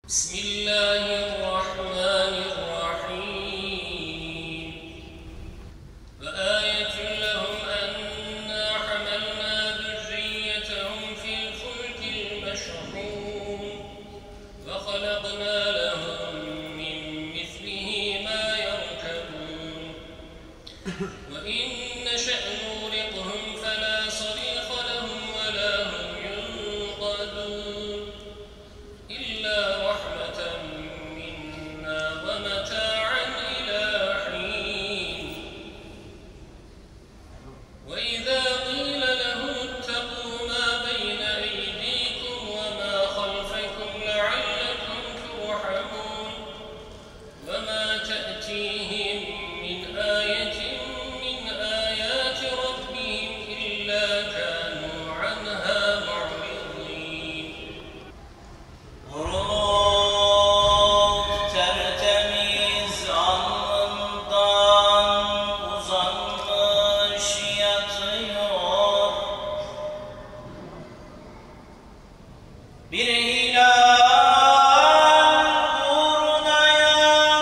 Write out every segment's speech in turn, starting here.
بسم الله الرحمن الرحيم وآية لهم أنا حملنا ذريتهم في الفلك المشحون وخلقنا لهم من مثله ما يركبون وإن نشأ نغرقهم فلا صريخ لهم ولا هم ينقذون إلا رحمة منا ومتاعا إلى حين وإذا قيل لهم اتقوا ما بين أيديكم وما خلفكم لعلكم ترحمون وما تأتيهم من آية من آيات ربهم إلا كانوا عنها معرضين Tertemiz alnından uzanmış yatıyor bir hilal uğruna yaran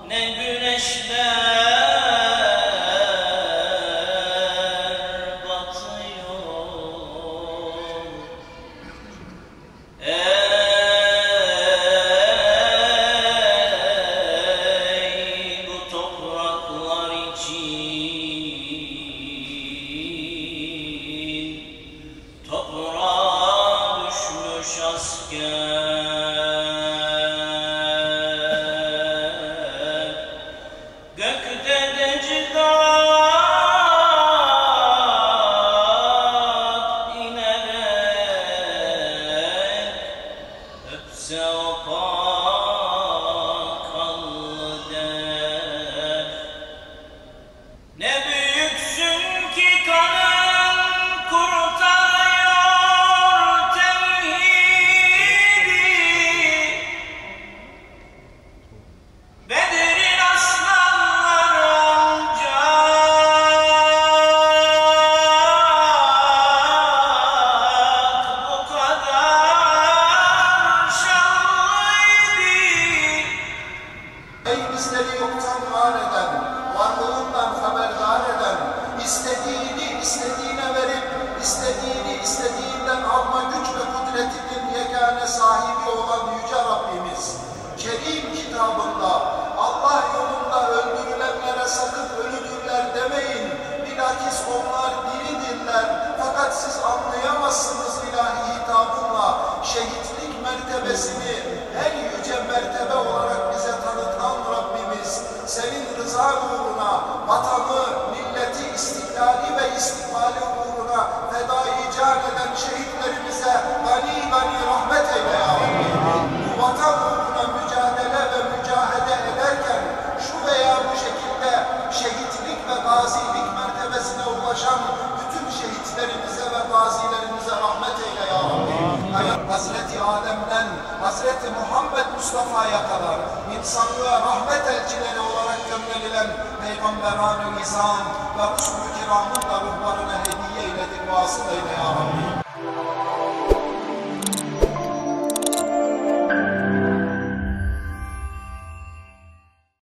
ne güneşler batıyor. Ey bu topraklar için toprağa düşmüş asker, gökte de cidat inerek öpse o pak allı der. Ne büyüksün ki kanın kurtarıyor tevhidi, Bedir'in aslanları ancak bu kadar şanlıydı. Ey bizleri yoktan var eden, varlığından haberdar eden, istediğini istediğine verip, istediğini istediğinden alma güç ve kudretinin yegane sahibi olan Yüce Rabbimiz, Kerim kitabında Allah yolunda öldürülenlere sakın ölüdürler demeyin, bilakis onlar diridirler, fakat siz anlayamazsınız ilahi hitabınla, şehitlik mertebesini en yüce mertebe olarak bize tanıtan Rabbimiz, senin rıza uğruna, vatanı, milleti, istiklali ve istikbali uğruna fedai can eden şehitlerimize gani gani rahmet eyle ya Rabbi. Bu vatan uğruna mücadele ve mücahede ederken şu veya bu şekilde şehitlik ve gazilik mertebesine ulaşan bütün şehitlerimize ve gazilerimize rahmet eyle ya Rabbi. Hazreti Adem'den Hazreti Muhammed Mustafa'ya kadar insanlığa rahmet elçileri olarak gönderilen Peygamber-i İzam ve Resul-i Kiram'ın da ruhlarına hediye eyledik, vasıl eyle ya Rabbi.